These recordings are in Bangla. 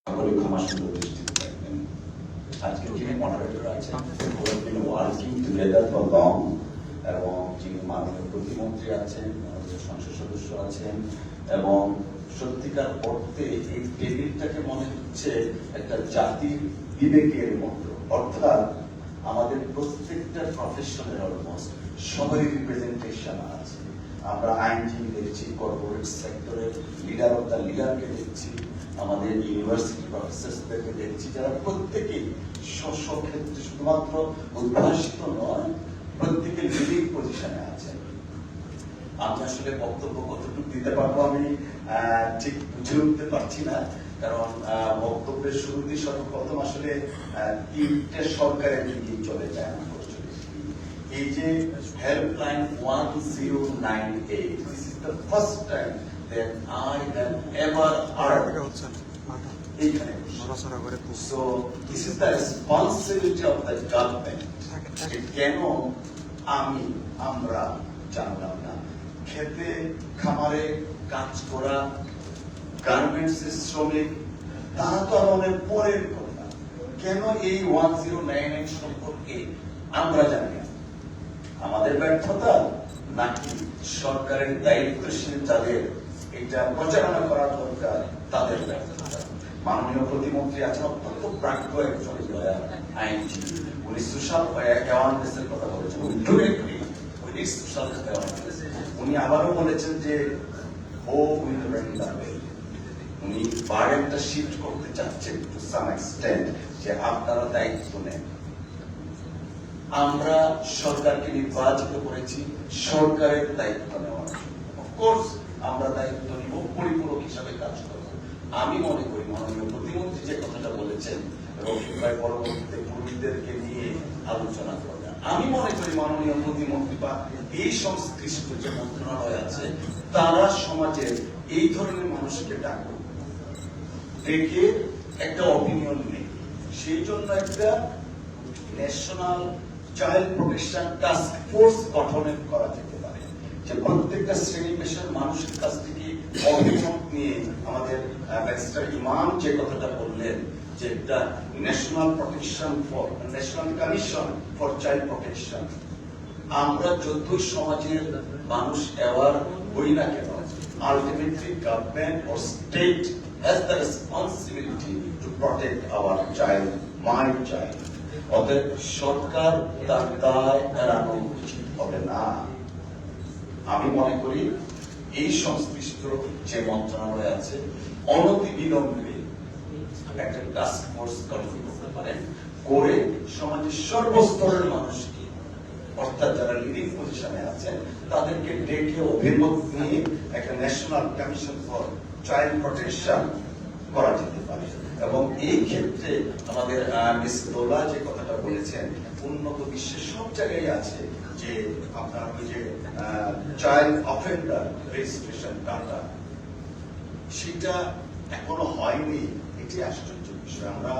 সকলে ক্ষমা সুন্দর দৃষ্টিতে দেখবেন। আজকে যিনি মডারেটর আছেন ওয়ার্কিং টুগেদার ফর লং, এবং যিনি মাননীয় প্রতিমন্ত্রী আছেন, সংসদ সদস্য আছেন, এবং সত্যিকার অর্থে এই টেবিলটাকে মনে হচ্ছে একটা জাতির বিবেকের মতো, অর্থাৎ আমাদের প্রত্যেকটা প্রফেশনের অলমোস্ট সবারই রিপ্রেজেন্টেশন আছে। আমরা আইনজীবী দেখছি, কর্পোরেট সেক্টরের লিডার অফ দ্য লিডারকে দেখছি, আমাদের ইউনিভার্সিটি প্রফেসরদেরকে দেখছি, যারা প্রত্যেকেই স্ব ক্ষেত্রে শুধুমাত্র উদ্ভাসিত নয়, প্রত্যেকে লিডিং পজিশনে আছেন। আমি আসলে বক্তব্য কতটুকু দিতে পারবো আমি ঠিক বুঝে উঠতে পারছি না, কারণ বক্তব্যের শুরুতেই সর্বপ্রথম আসলে তিনটে সরকারের দিকে চলে যায়। এই যে helpline 1098, this is the first time that I have ever heard. So this is the responsibility of the government. কেন আমরা জানলাম না? খেতে খামারে কাজ করা গার্মেন্টস শ্রমিক, তারা তো আমাদের পরের কথা। কেন এই 1098 সম্পর্কে আমরা জানি না? আমাদের ব্যর্থতা নাকি সরকারের দায়িত্বশীল যাদের এটা প্রচারণা করার দরকার তাদের ব্যর্থতা? মাননীয় প্রতিমন্ত্রী আছেন, অত্যন্ত প্রাজ্ঞ একজন আইনজীবী, উনি সোশ্যাল অ্যাওয়ারনেসের কথা বলেছেন। উনি আবারও বলেছেন যে উনি বার্ডেনটা শিফট করতে চাচ্ছেন টু সাম এক্সটেন্ট, যে আপনারা দায়িত্ব নেন। আমরা সরকারকে নির্বাচিত করেছি সরকারের দায়িত্ব নেওয়ার জন্য। অফকোর্স আমরা দায়িত্ব নিব, পরিপূরক হিসাবে কাজ করব। আমি মনে করি মাননীয় প্রতিমন্ত্রী যে কথাটা বলেছেন, রফিক ভাই পরবর্তীতে পুরুষদেরকে নিয়ে আলোচনা করবেন, আমি মনে করি মাননীয় প্রতিমন্ত্রী বা এই সংশ্লিষ্ট যে মন্ত্রণালয় আছে তারা সমাজের এই ধরনের মানুষকে ডাকুন, ডেকে একটা অপিনিয়ন নেই। সেই জন্য একটা national child protection task force গঠন করা যেতে পারে, যে প্রত্যেকটা শ্রেণী পেশার মানুষের কাছ থেকে অভিমত নিয়ে আমাদের ব্যারিস্টার ইমাম যে কথাটা বললেন, যে একটা national commission for child protection. আমরা যতই সমাজের মানুষ অ্যাওয়ার হই না কেন, ultimately government or state has the responsibility to protect hour child, my child. অতএব সরকার তার দায় এড়ানো উচিত হবে না। আমি মনে করি এই সংশ্লিষ্ট যে মন্ত্রণালয় আছে অনতিবিলম্বে একটা টাস্ক ফোর্স গঠন করতে পারেন, করে সমাজের সর্বস্তরের মানুষকে, অর্থাৎ যারা লিডিং পজিশনে আছেন তাদেরকে ডেকে অভিমত নিয়ে একটা national commission for child protection করা যেতে পারে। এবং এই ক্ষেত্রে আমাদের মিস দোলা যে কথাটা বলেছেন, উন্নত বিশ্বের সব জায়গায় আছে যে আপনার ওই যে চাইল্ড অফেন্ডার রেজিস্ট্রেশন ডাটা, সেটা এখনো হয়নি। এটি আশ্চর্য বিষয়। আমরা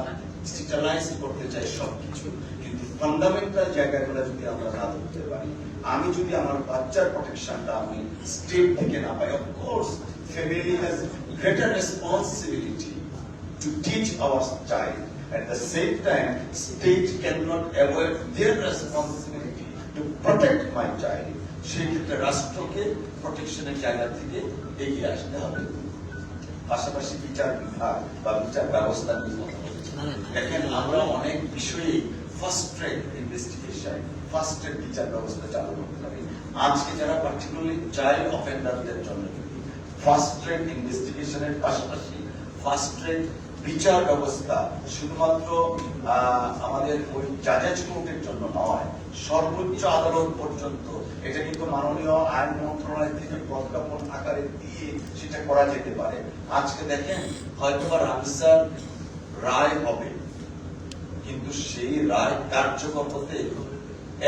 ডিজিটালাইজ করতে চাই সবকিছু, কিন্তু ফান্ডামেন্টাল জায়গাগুলো যদি আমরা না ধরতে পারি, আমি যদি আমার বাচ্চার প্রোটেকশনটা আমি স্টেট থেকে না পাই, of course family has greater responsibility to teach our child. At the same time, state cannot avoid their responsibility to protect my child. সেই ক্ষেত্রে রাষ্ট্রকে প্রোটেকশনের জায়গা থেকে এগিয়ে আসতে হবে। পাশাপাশি বিচার বিভাগ বা বিচার ব্যবস্থা নিয়ে কথা বলেছি। দেখেন, আমরা অনেক বিষয়ে fast track investigation, fast track বিচার ব্যবস্থা চালু করতে পারি। আজকে যারা পার্টিকুলারলি চাইল্ড অফেন্ডারদের জন্য ফাস্ট ট্র্যাক ইনভেস্টিগেশনের পাশাপাশি ফাস্ট ট্র্যাক বিচার ব্যবস্থা শুধুমাত্র আমাদের ওই জাজেজ কোর্টের জন্য নয়, সর্বোচ্চ আদালত পর্যন্ত এটা কিন্তু মাননীয় আইন মন্ত্রণালয় থেকে প্রজ্ঞাপন আকারে দিয়ে সেটা করা যেতে পারে। আজকে দেখেন, হয়তোবা রামিসার রায় হবে, কিন্তু সেই রায় কার্যকর হতে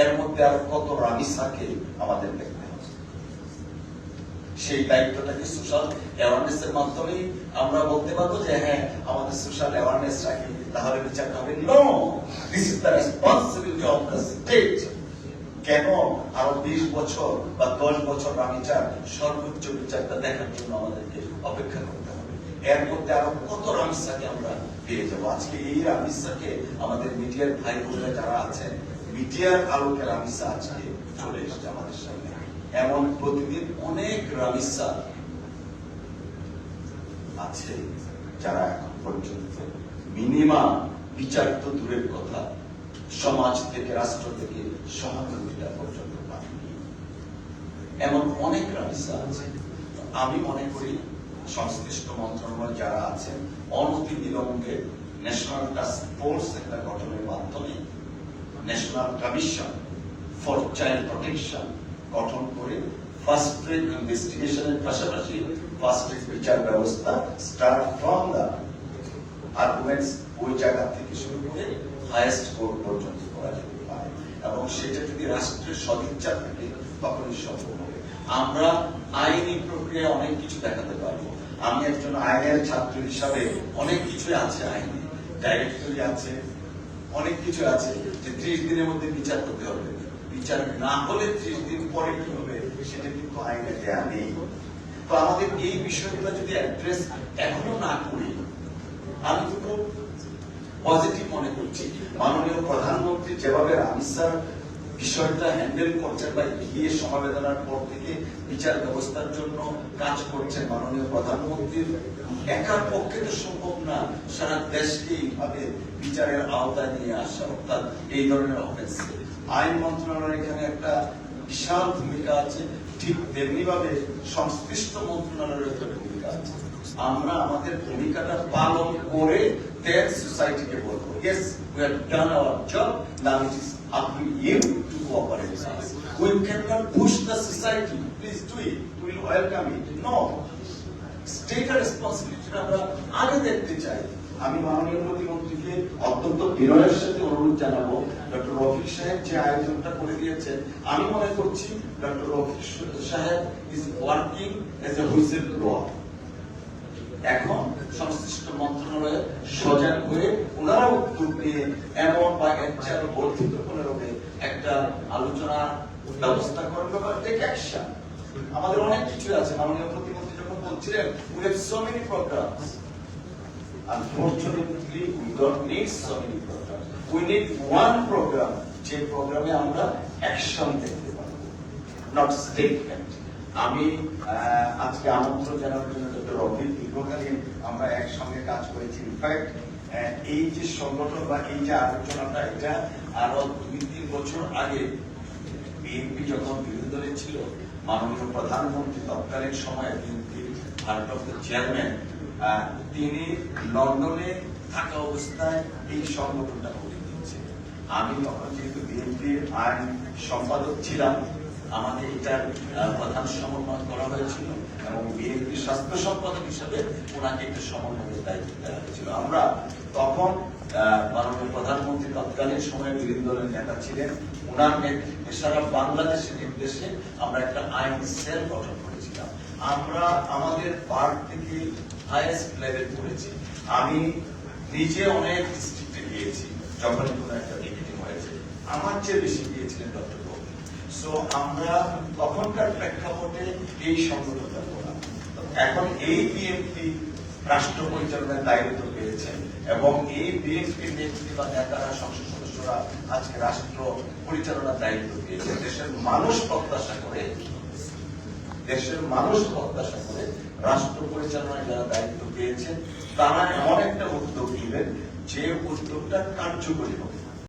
এর মধ্যে আর কত রামিসাকে আমাদের দেখতে হবে। সেই দায়িত্বটাকে সোশ্যাল অ্যাওয়ারনেস এর মাধ্যমে আমরা বলতে পারবো যে হ্যাঁ, আমাদের সোশ্যাল অ্যাওয়ারনেস রাখি, তাহলে বিচারটা হবে। No, this is the responsibility of the state. কেন আরো 20 বছর বা 10 বছর বিচার, সর্বোচ্চ বিচারটা দেখার জন্য আমাদেরকে অপেক্ষা করতে হবে? এর মধ্যে আরো কত রামিসাকে আমরা পেয়ে যাবো। আজকে এই রামিসাকে আমাদের মিডিয়ার ভাই বোনেরা যারা আছেন, মিডিয়ার আলোকে রামিসা আজকে চলে এসেছে আমাদের সামনে। এমন প্রতিদিন অনেক রামিসা আছে যারা এখন পর্যন্ত মিনিমাম বিচার তো দূরের কথা, সমাজ থেকে রাষ্ট্র থেকে সহযোগিতা পর্যন্ত পায়নি। এমন অনেক রামিসা আছে। আমি মনে করি সংশ্লিষ্ট মন্ত্রণালয় যারা আছেন অনতি বিলম্বে ন্যাশনাল টাস্ক ফোর্স একটা গঠনের মাধ্যমে national commission for child protection গঠন করে ফার্স্ট ট্র্যাক ইনভেস্টিগেশনের পাশাপাশি ফার্স্ট ট্র্যাক বিচার ব্যবস্থা স্টার্ট ফ্রম দা আর্গুমেন্টস ওই জায়গা থেকে শুরু করে হাইয়েস্ট কোর্ট পর্যন্ত করা যেতে পারে, এবং সেটা যদি রাষ্ট্রের সদিচ্ছা থাকে তখনই সম্ভব হবে। আমরা আইনি প্রক্রিয়া অনেক কিছু দেখাতে পারবো। আমি একজন আইনের ছাত্র হিসাবে অনেক কিছু আছে, আইনে ডাইরেক্টরি আছে, অনেক কিছু আছে যে 30 দিনের মধ্যে বিচার করতে হবে। বিচার না হলে 30 দিন পরে কি হবে সেটা কিন্তু আইনে দেয়া নেই। তো আমাদের এই বিষয়গুলো যদি অ্যাড্রেস এখনো না করি, আমি তো খুব পজিটিভ মনে করছি মাননীয় প্রধানমন্ত্রী যেভাবে রামিসার বিষয়টা হ্যান্ডেল করছেন বা গিয়ে সমবেদনার পর থেকে বিচার ব্যবস্থার জন্য কাজ করছেন। মাননীয় প্রধানমন্ত্রীর একার পক্ষে তো সম্ভব না সারা দেশকে এইভাবে বিচারের আওতায় নিয়ে আসা, অর্থাৎ এই ধরনের অফেন্স। আইন মন্ত্রণালয়ের এখানে একটা বিশাল ভূমিকা আছে, ঠিক তেমনি ভাবে সংশ্লিষ্ট মন্ত্রণালয়ের একটা ভূমিকা আছে। আমরা আমাদের ভূমিকাটা পালন করে দেন সোসাইটিকে বলবো, yes, we have done our job, now it is up to you to cooperate with us. We cannot push the society, please do it, we will welcome it. No, state responsibility আমরা আগে দেখতে চাই। আমি মাননীয় প্রতিমন্ত্রীকে অত্যন্ত বিনয়ের সাথে অনুরোধ জানাবো, ডক্টর রফিক সাহেব যে আয়োজনটা করে দিয়েছেন, আমি মনে করছি ডক্টর রফিক সাহেব is working as a whistle blower. এখন সংশ্লিষ্ট মন্ত্রণালয়ে সজাগ হয়ে ওনারা উদ্যোগ নিয়ে এমন বা এর চেয়ে বর্ধিত কোনোভাবে একটা আলোচনা ব্যবস্থা করবে বা টেক অ্যাকশন। আমাদের অনেক কিছু আছে। মাননীয় প্রতিমন্ত্রী যখন বলছিলেন we have so many programs, unfortunately we don't need so many programs, we need one program যে প্রোগ্রামে আমরা অ্যাকশন দেখতে পাবো, not statement। আমি আজকে আমন্ত্রণ জানানোর জন্য ডক্টর রফিক, দীর্ঘকালীন আমরা একসঙ্গে কাজ করেছি। ইনফ্যাক্ট এই যে সংগঠন বা এই যে আলোচনাটা, এটা আরো 2-3 বছর আগে বিএনপি যখন বিরোধী দলে ছিল, মাননীয় প্রধানমন্ত্রী তৎকালীন সময়ে বিএনপির ভারপ্রাপ্ত চেয়ারম্যান, তিনি লন্ডনে থাকা অবস্থায় এই সংগঠনটা করে দিয়েছে। আমি তখন যেহেতু বিএনপির আইন সম্পাদক ছিলাম, আমাদের এটার প্রধান সমন্বয় করা হয়েছিল এবং বিএনপির স্বাস্থ্য সম্পাদক হিসেবে ওনাকে একটা সমন্বয়ের দায়িত্ব দেওয়া হয়েছিল। আমরা তখন মাননীয় প্রধানমন্ত্রী তৎকালীন সময়ে বিরোধী দলের নেতা ছিলেন, ওনার নেতৃত্বে সারা বাংলাদেশের নির্দেশে আমরা একটা আইন সেল গঠন করেছিলাম। আমরা আমাদের পার্ট থেকে হাইয়েস্ট লেভেল করেছি। আমি নিজে অনেক ডিস্ট্রিক্টে গিয়েছি, যখন কোনো একটা মিটিং হয়েছে আমার চেয়ে বেশি গিয়েছিলেন ডক্টর। সো আমরা তখনকার প্রেক্ষাপটে এই সংগঠনটা করলাম। এখন এই বিএনপি রাষ্ট্র পরিচালনার দায়িত্ব পেয়েছেন এবং এই বিএনপির নেত্রী বা নেতারা, সংসদ সদস্যরা আজকে রাষ্ট্র পরিচালনার দায়িত্ব পেয়েছেন। দেশের মানুষ প্রত্যাশা করে রাষ্ট্র পরিচালনায় যারা দায়িত্ব পেয়েছেন তারা এমন একটা উদ্যোগ নিলেন যে উদ্যোগটা কার্যকরী হবে।